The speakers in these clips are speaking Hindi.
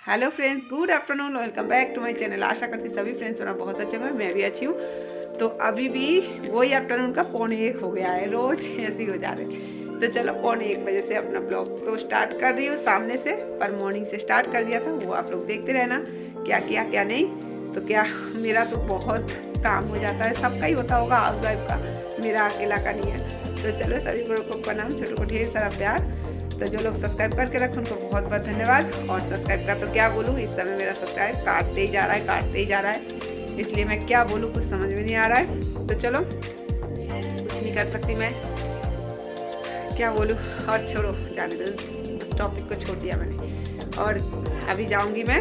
Hello friends, good afternoon, welcome back to my channel. आशा करती सभी फ्रेंड्स मेरा बहुत अच्छे होंगे, मैं भी अच्छी हूँ। तो अभी भी वही आफ्टरनून का 12:45 हो गया है, रोज ऐसे ही हो जा रहे हैं। तो चलो 12:45 बजे से अपना ब्लॉग तो स्टार्ट कर रही हूँ सामने से, पर मॉर्निंग से स्टार्ट कर दिया था, वो आप लोग देखते रहना क्या किया क्या नहीं। तो क्या मेरा तो बहुत काम हो जाता है, सबका ही होता होगा हाउस वाइफ का, मेरा अकेला का नहीं है। तो चलो सभी बड़ों को प्रणाम, छोटों को ढेर सारा प्यार। तो जो लोग सब्सक्राइब करके रखें उनको बहुत बहुत धन्यवाद। और सब्सक्राइब का तो क्या बोलूँ, इस समय मेरा सब्सक्राइब काटते ही जा रहा है, इसलिए मैं क्या बोलूँ कुछ समझ में नहीं आ रहा है। तो चलो कुछ नहीं कर सकती मैं, क्या बोलूँ, और छोड़ो जाने दो, उस टॉपिक को छोड़ दिया मैंने। और अभी जाऊँगी मैं,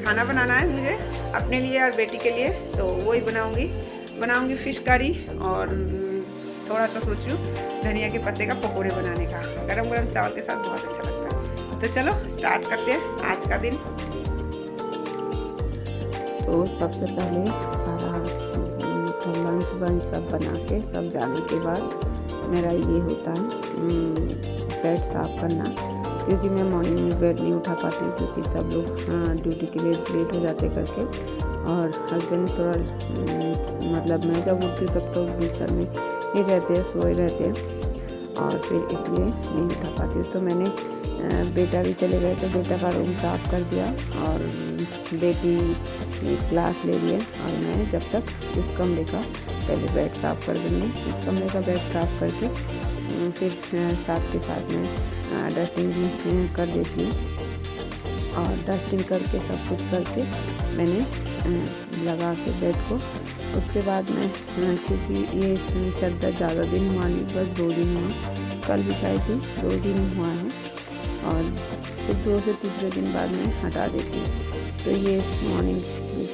खाना बनाना है मुझे अपने लिए और बेटी के लिए, तो वही बनाऊँगी फिश करी, और थोड़ा सा सोच रही हूँ धनिया के पत्ते का पकोड़े बनाने का, गरम गरम चावल के साथ बहुत अच्छा लगता है। तो चलो स्टार्ट करते हैं आज का दिन। तो सबसे पहले सारा लंच वंच सब बना के सब जाने के बाद मेरा ये होता है बेड साफ़ करना, क्योंकि मैं मॉर्निंग में बेड नहीं उठा पाती हूँ, क्योंकि सब लोग ड्यूटी के लिए लेट हो जाते करके, और हस्बैंड थोड़ा मतलब मैं जब उठती हूँ तब तो बिस्तर में ही रहते हैं, सोए रहते हैं, और फिर इसलिए नहीं उठा पाती हूँ। तो मैंने बेटा भी चले गए तो बेटा का रूम साफ़ कर दिया, और बेटी क्लास ले लिए, और मैं जब तक इस कमरे का पहले बेड साफ़ कर दूँगी। इस कमरे का बेड साफ़ करके फिर साथ के साथ मैं डस्टिंग भी कर देती हूँ, और डस्टिंग करके सब कुछ करके मैंने लगा के बेड को। उसके बाद मैं क्योंकि ये चादर ज़्यादा दिन हुआ नहीं, बस 2 दिन हुआ, कल बिछाई थी, 2 दिन हुआ है, और फिर 2 से तीसरे दिन बाद मैं हटा देती हूँ। तो ये मॉर्निंग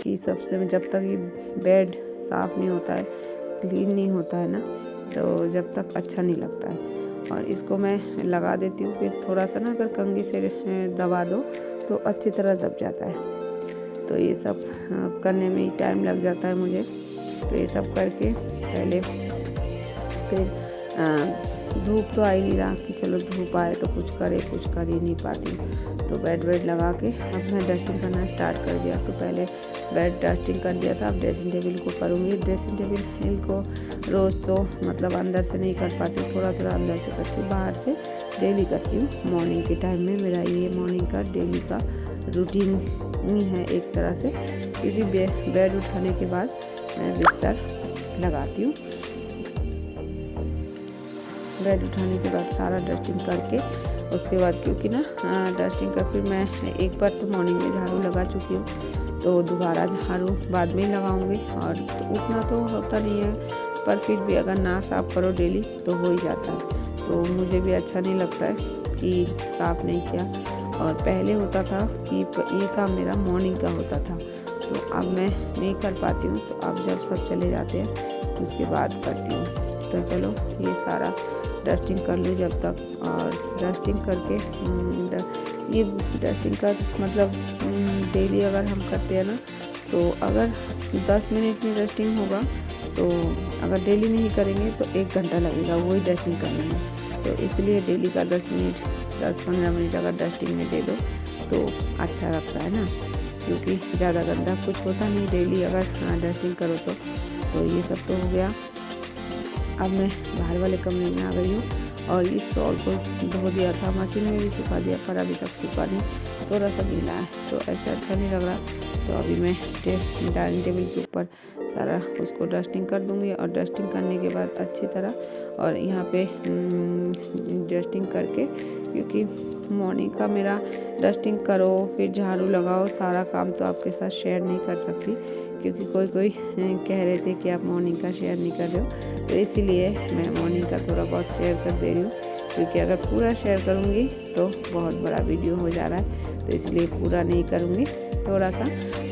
की सबसे, जब तक ये बेड साफ़ नहीं होता है, क्लीन नहीं होता है ना, तो जब तक अच्छा नहीं लगता है। और इसको मैं लगा देती हूँ, फिर थोड़ा सा ना अगर कंघी से दबा दो तो अच्छी तरह दब जाता है। तो ये सब करने में ही टाइम लग जाता है मुझे। तो ये सब करके पहले फिर धूप तो आ ही नहीं रहा कि चलो धूप आए तो कुछ कर ही नहीं पाती। तो बेड लगा के अब मैं डस्टिंग करना स्टार्ट कर दिया। तो पहले बेड डस्टिंग कर दिया था, अब ड्रेसिंग टेबल को करूँगी। ड्रेसिंग टेबल को रोज़ तो मतलब अंदर से नहीं कर पाती, थोड़ा अंदर से करती हूँ, बाहर से डेली करती हूँ। मॉर्निंग के टाइम में मेरा ये मॉर्निंग का डेली का रूटीन ही है एक तरह से, क्योंकि बेड उठाने के बाद मैं बिस्तर लगाती हूँ। बेड उठाने के बाद सारा डस्टिंग करके उसके बाद, क्योंकि ना डस्टिंग का फिर मैं एक बार तो मॉर्निंग में झाड़ू लगा चुकी हूँ, तो दोबारा झाड़ू बाद में ही लगाऊंगी। और तो उतना तो होता नहीं है, पर फिर भी अगर ना साफ़ करो डेली तो हो ही जाता है। तो मुझे भी अच्छा नहीं लगता है कि साफ़ नहीं किया। और पहले होता था कि ये काम मेरा मॉर्निंग का होता था, तो अब मैं नहीं कर पाती हूँ। तो अब जब सब चले जाते हैं उसके बाद करती हूँ। तो चलो ये सारा डस्टिंग कर लूँ जब तक। और डस्टिंग करके ये डस्टिंग का मतलब डेली अगर हम करते हैं ना, तो अगर 10 मिनट में डस्टिंग होगा, तो अगर डेली नहीं करेंगे तो 1 घंटा लगेगा वही डस्टिंग करने में। तो इसलिए डेली का 10-15 मिनट अगर डस्टिंग में दे दो तो अच्छा लगता है ना, क्योंकि ज़्यादा गंदा कुछ होता नहीं डेली अगर डस्टिंग करो तो ये सब तो हो गया। अब मैं बाहर वाले कमरे में आ गई हूँ, और इस शॉल को धो दिया था, मशीन में भी सुखा दिया, पर अभी तक सूखा नहीं, थोड़ा सा गीला है, तो ऐसा अच्छा नहीं लग रहा। तो अभी मैं डाइनिंग टेबल के ऊपर सारा उसको डस्टिंग कर दूँगी, और डस्टिंग करने के बाद अच्छी तरह, और यहाँ पे डस्टिंग करके, क्योंकि मॉर्निंग का मेरा डस्टिंग करो फिर झाड़ू लगाओ, सारा काम तो आपके साथ शेयर नहीं कर सकती, क्योंकि कोई कह रहे थे कि आप मॉर्निंग का शेयर नहीं कर रहे हो, तो इसीलिए मैं मॉर्निंग का थोड़ा बहुत शेयर कर दे रही हूँ। क्योंकि अगर पूरा शेयर करूँगी तो बहुत बड़ा वीडियो हो जा रहा है, तो इसलिए पूरा नहीं करूँगी, थोड़ा सा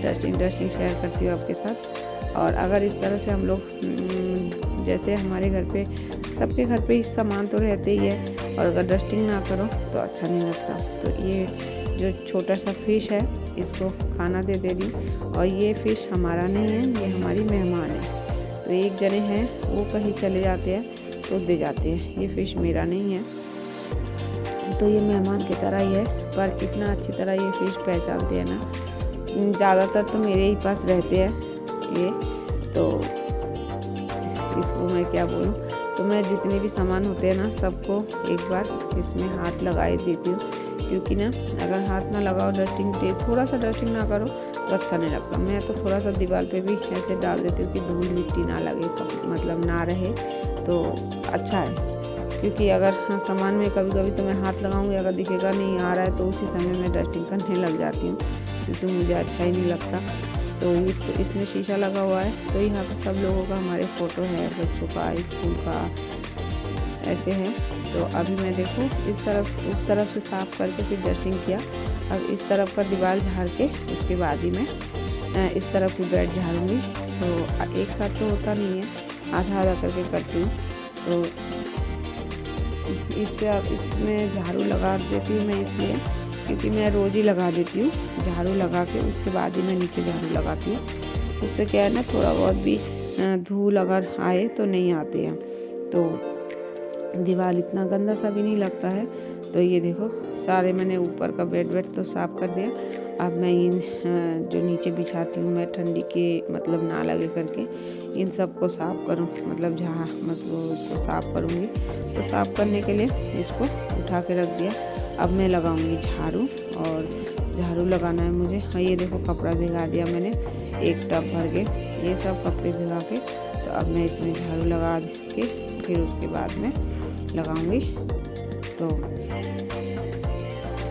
डस्टिंग शेयर करती हूँ आपके साथ। और अगर इस तरह से हम लोग, जैसे हमारे घर पे सबके घर पे सामान तो रहते ही है, और अगर डस्टिंग ना करो तो अच्छा नहीं लगता। तो ये जो छोटा सा फिश है इसको खाना दे रही हूँ, और ये फ़िश हमारा नहीं है, ये हमारी मेहमान है। तो एक जने हैं वो कहीं चले जाते हैं तो दे जाते हैं, ये फ़िश मेरा नहीं है, तो ये मेहमान की तरह ही है, पर इतना अच्छी तरह ये फिश पहचानते हैं ना। ज़्यादातर तो मेरे ही पास रहते हैं ये, तो इसको मैं क्या बोलूँ, तो मैं जितने भी सामान होते हैं ना सबको एक बार इसमें हाथ लगाए देती हूँ, क्योंकि ना अगर हाथ ना लगाओ डस्टिंग थोड़ा सा डस्टिंग ना करो तो अच्छा नहीं लगता। मैं तो थोड़ा सा दीवार पे भी ऐसे डाल देती हूँ कि धूल मिट्टी ना लगे, मतलब ना रहे तो अच्छा है। क्योंकि अगर सामान में कभी कभी तो मैं हाथ लगाऊंगी, अगर दिखेगा नहीं आ रहा है तो उसी समय मैं डस्टिंग करने लग जाती हूँ, क्योंकि मुझे अच्छा ही नहीं लगता। तो इसमें शीशा लगा हुआ है, तो यहाँ पर सब लोगों का हमारे फ़ोटो है, बच्चों का, स्कूल का, ऐसे है। तो अभी मैं देखो इस तरफ उस तरफ से साफ़ करके फिर डस्टिंग किया। अब इस तरफ का दीवार झाड़ के उसके बाद ही मैं इस तरफ की बेड झाड़ूंगी। तो एक साथ तो होता नहीं है, आधा आधा करके करती हूँ। तो इसमें झाड़ू लगा देती हूँ मैं इसलिए क्योंकि मैं रोज़ ही लगा देती हूँ झाड़ू लगा के, उसके बाद ही मैं नीचे झाड़ू लगाती हूँ। उससे क्या है ना, थोड़ा बहुत भी धूल अगर आए तो नहीं आते हैं, तो दीवार इतना गंदा सा भी नहीं लगता है। तो ये देखो सारे मैंने ऊपर का बेड तो साफ़ कर दिया। अब मैं इन जो नीचे बिछाती हूँ मैं ठंडी के मतलब ना लगे करके इन सब को साफ़ करूँ, मतलब जहाँ मतलब उसको साफ़ करूँगी। तो साफ़ करने के लिए इसको उठा के रख दिया। अब मैं लगाऊंगी झाड़ू, और झाड़ू लगाना है मुझे। हाँ ये देखो कपड़ा भिगा दिया मैंने एक टब भर के, ये सब कपड़े भिगा के। तो अब मैं इसमें झाड़ू लगा के फिर उसके बाद में लगाऊंगी। तो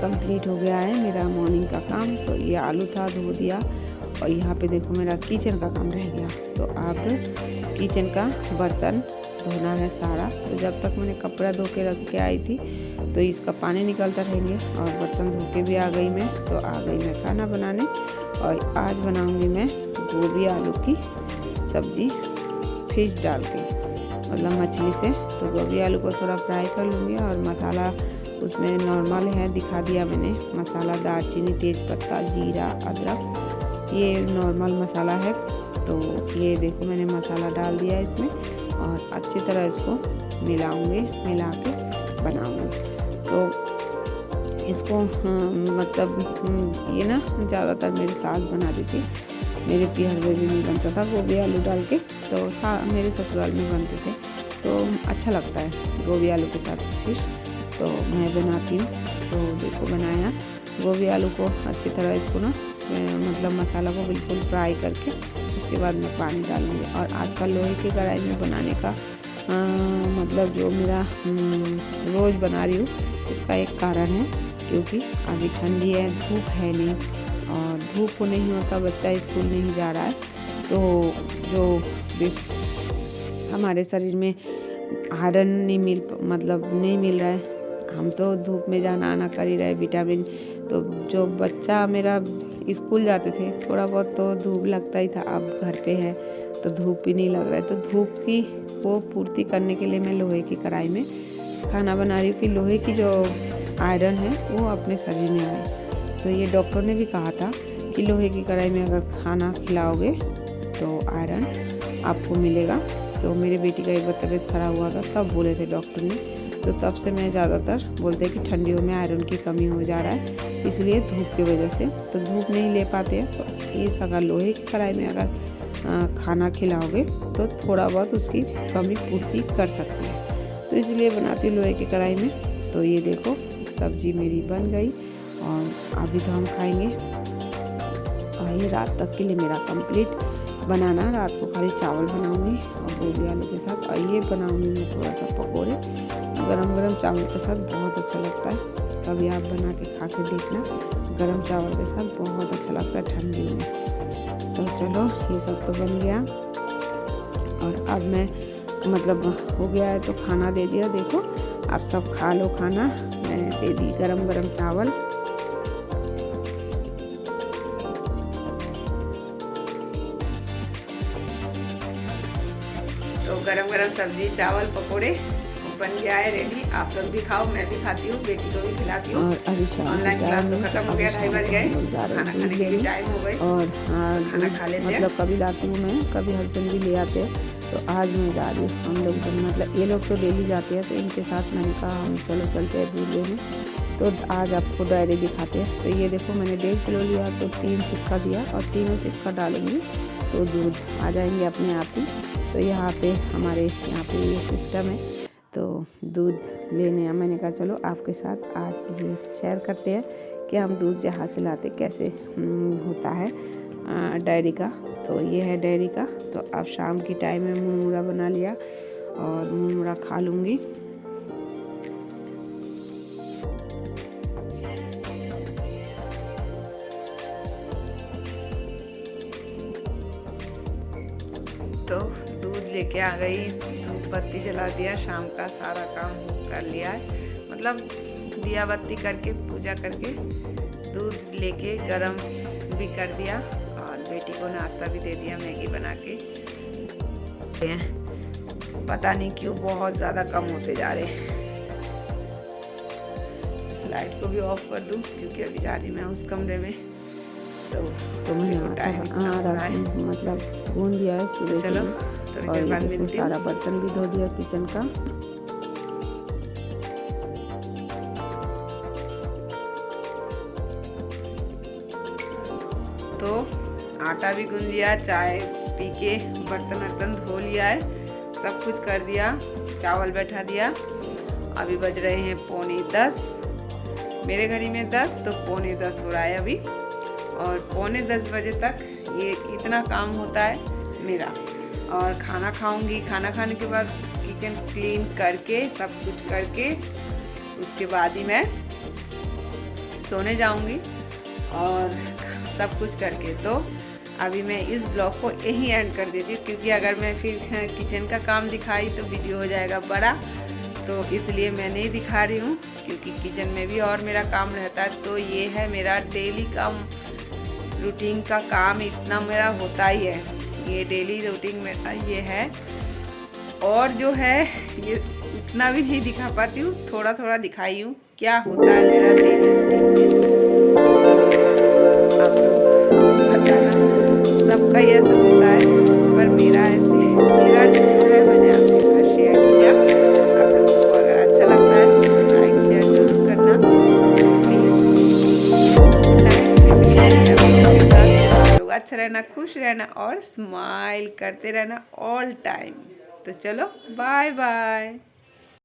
कंप्लीट हो गया है मेरा मॉर्निंग का काम। तो ये आलू था, धो दिया, और यहाँ पे देखो मेरा किचन का काम रह गया। तो अब किचन का बर्तन धोना है सारा। तो जब तक मैंने कपड़ा धो के रख के आई थी तो इसका पानी निकलता रहेंगे, और बर्तन धो के भी आ गई मैं। तो आ गई मैं खाना बनाने, और आज बनाऊंगी मैं गोभी आलू की सब्ज़ी फिश डाल के, मतलब मछली से। तो गोभी आलू को थोड़ा फ्राई कर लूँगी, और मसाला उसमें नॉर्मल है दिखा दिया मैंने। मसाला दालचीनी, तेज़पत्ता, जीरा, अदरक, ये नॉर्मल मसाला है। तो ये देखो मैंने मसाला डाल दिया इसमें, और अच्छी तरह इसको मिलाऊंगी, मिला के बनाऊंगी। तो इसको मतलब ये ना ज़्यादातर मेरी सास बनाती थी, मेरे पीहर में भी नहीं बनता था गोभी आलू डाल के। तो मेरे ससुराल में बनते थे, तो अच्छा लगता है गोभी आलू के साथ फिश। तो मैं बनाती हूँ। तो देखो बनाया गोभी आलू को अच्छी तरह, इसको ना मतलब मसाला को बिल्कुल फ्राई करके उसके बाद मैं पानी डालूँगी। और आजकल लोहे की कढ़ाई में बनाने का मतलब जो मेरा रोज़ बना रही हूँ, इसका एक कारण है क्योंकि अभी ठंडी है, धूप है नहीं, और धूप को नहीं होता, बच्चा स्कूल नहीं जा रहा है, तो जो हमारे शरीर में आयरन नहीं मिल रहा है। हम तो धूप में जाना आना कर ही रहे, विटामिन। तो जो बच्चा मेरा स्कूल जाते थे थोड़ा बहुत तो धूप लगता ही था, अब घर पे है तो धूप भी नहीं लग रहा है। तो धूप की वो पूर्ति करने के लिए मैं लोहे की कढ़ाई में खाना बना रही हूँ कि लोहे की जो आयरन है वो अपने शरीर में आए। तो ये डॉक्टर ने भी कहा था कि लोहे की कढ़ाई में अगर खाना खिलाओगे तो आयरन आपको मिलेगा। तो मेरे बेटी का एक बार तबीयत खराब हुआ था, तब बोले थे डॉक्टर ने। तो तब से मैं ज़्यादातर बोलते हैं कि ठंडियों में आयरन की कमी हो जा रहा है, इसलिए धूप की वजह से। तो धूप नहीं ले पाते हैं, तो इस अगर लोहे की कढ़ाई में अगर खाना खिलाओगे तो थोड़ा बहुत उसकी कमी पूर्ति कर सकते हैं। तो इसलिए बनाती हूँ लोहे की कढ़ाई में। तो ये देखो सब्जी मेरी बन गई, और अभी तो हम खाएंगे। और ये रात तक के लिए मेरा कंप्लीट बनाना। रात को खाली चावल बनाऊंगी और गोभी आलू के साथ, और ये बनाऊंगी मैं थोड़ा सा पकोड़े। गरम गरम चावल के साथ बहुत अच्छा लगता है, कभी आप बना के खा के देखना। गरम चावल के साथ बहुत अच्छा लगता है ठंडी में। तो चलो ये सब तो बन गया, और अब मैं मतलब हो गया है तो खाना दे दिया। देखो आप सब खा लो खाना, मैं दे दी गरम गरम चावल। तो गरम गरम सब्जी, चावल, पकोड़े बन गया है रेडी। आप लोग भी खाओ, मैं भी खाती हूँ, बेटी को भी खिलाती हूँ। और अभी ऑनलाइन क्लास तो खत्म हो गया, 2:30 बज गए, खाना खाने के भी टाइम हो गई। और खाना खा लेते हैं। मतलब कभी लाती हूँ मैं, कभी हस्बैंड भी ले आते हैं। तो आज मैं जा रही हूँ, हम लोग मतलब ये लोग तो डेली जाते हैं, तो इनके साथ मैंने कहा हम चलो चलते हैं दूध लेने। तो आज आपको डायरी दिखाते हैं। तो ये देखो मैंने 1.5 किलो लिया तो 3 सिक्का दिया और तीनों सिक्का डालूँगी तो दूध आ जाएंगे अपने आप ही। तो यहाँ पे हमारे यहाँ पे ये सिस्टम है, तो दूध लेने आया। मैंने कहा चलो आपके साथ आज ये शेयर करते हैं कि हम दूध जहाँ से लाते कैसे होता है डायरी का। तो ये है डायरी का। तो अब शाम की टाइम में मुरमुरा बना लिया और मुरमुरा खा लूँगी। तो दूध लेके आ गई, धूप बत्ती जला दिया, शाम का सारा काम कर लिया है, मतलब दिया बत्ती करके पूजा करके दूध लेके गरम भी कर दिया और बेटी को नाश्ता भी दे दिया मैगी बना के। पता नहीं क्यों बहुत ज़्यादा कम होते जा रहे हैं। इस लाइट को भी ऑफ कर दूं क्योंकि अभी जा रही मैं उस कमरे में। तो मैंने टाइम मतलब गूंद दिया है सुबह। चलो थोड़ी देर बाद मिलती हूँ। सारा बर्तन भी धो दिया किचन का। तो आटा भी गूंद लिया, चाय पी के बर्तन वर्तन धो लिया है, सब कुछ कर दिया, चावल बैठा दिया। अभी बज रहे हैं 9:45, मेरे घड़ी में 10 तो 9:45 हो रहा है अभी। और 9:45 बजे तक ये इतना काम होता है मेरा। और खाना खाऊंगी, खाना खाने के बाद किचन क्लीन करके सब कुछ करके उसके बाद ही मैं सोने जाऊंगी और सब कुछ करके। तो अभी मैं इस ब्लॉग को यहीं एंड कर देती हूँ क्योंकि अगर मैं फिर किचन का काम दिखाई तो वीडियो हो जाएगा बड़ा, तो इसलिए मैं नहीं दिखा रही हूँ क्योंकि किचन में भी और मेरा काम रहता है। तो ये है मेरा डेली का रूटीन का काम, इतना मेरा होता ही है, ये डेली रूटीन मेरा ये है। और जो है ये उतना भी नहीं दिखा पाती हूँ, थोड़ा थोड़ा दिखाई हूँ क्या होता है मेरा डेली रूटीन में। आप लोग बताना सबका ये ऐसा होता है, पर मेरा ऐसे मेरा जो है मैंने आपके साथ शेयर किया। आप लोगों को अगर अच्छा लगता है तो लाइक शेयर जरूर करना प्लीज़। अच्छा रहना, खुश रहना और स्माइल करते रहना ऑल टाइम। तो चलो बाय बाय।